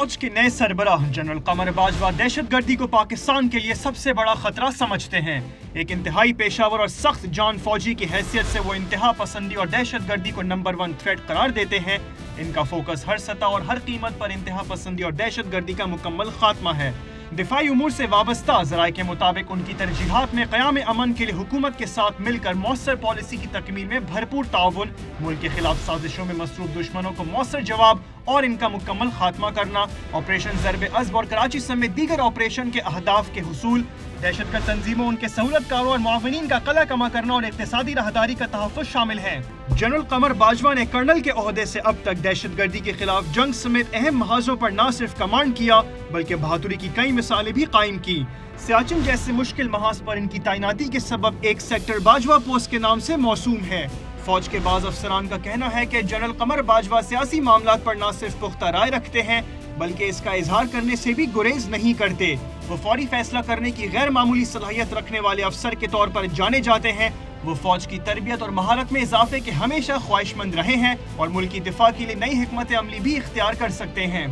फौज के नए सरबराह जनरल कमर बाजवा दहशतगर्दी को पाकिस्तान के लिए सबसे बड़ा खतरा समझते हैं। एक इंतहाई पेशावर और सख्त जान फौजी की हैसियत से वो इंतहा पसंदी और दहशतगर्दी को नंबर 1 थ्रेट करार देते हैं। इनका फोकस हर सतह और हर कीमत पर इंतहा पसंदी और दहशतगर्दी का मुकम्मल खात्मा है। दिफाई उमूर से वाबस्ता ज़राए के मुताबिक उनकी तरजीहात में क़याम अमन के लिए हुकूमत के साथ मिलकर मौसर पॉलिसी की तकमील में भरपूर ताउन, मुल्क के खिलाफ साजिशों में मसरूफ दुश्मनों को मौसर जवाब और इनका मुकम्मल खात्मा करना, ऑपरेशन ज़रब-ए-अज़्ब और कराची समेत दीगर ऑपरेशन के अहदाफ के हुसूल, दहशतगर्द तंजीमों, उनके सहूलतकारों और मुआविनीन का कला कमा करना और इक़्तिसादी राहदारी का तहफ़्फ़ुज़ शामिल है। जनरल कमर बाजवा ने कर्नल के ओहदे से अब तक दहशतगर्दी के खिलाफ जंग समेत अहम महाजों पर न सिर्फ कमांड किया बल्कि बहादुरी की कई मिसालें भी कायम की। सियाचिन जैसे मुश्किल महाज पर इनकी तैनाती के सबब एक सेक्टर बाजवा पोस्ट के नाम से मौसूम है। फौज के बाज़ अफसरान का कहना है कि जनरल कमर बाजवा सियासी मामलात पर न सिर्फ पुख्ता राय रखते हैं बल्कि इसका इजहार करने से भी गुरेज नहीं करते। वो फौरी फैसला करने की गैर मामूली सलाहियत रखने वाले अफसर के तौर पर जाने जाते हैं। वो फौज की तरबियत और महारत में इजाफे के हमेशा ख्वाहिशमंद रहे हैं और मुल्क की दिफा के लिए नई हिकमत अमली भी इख्तियार कर सकते हैं।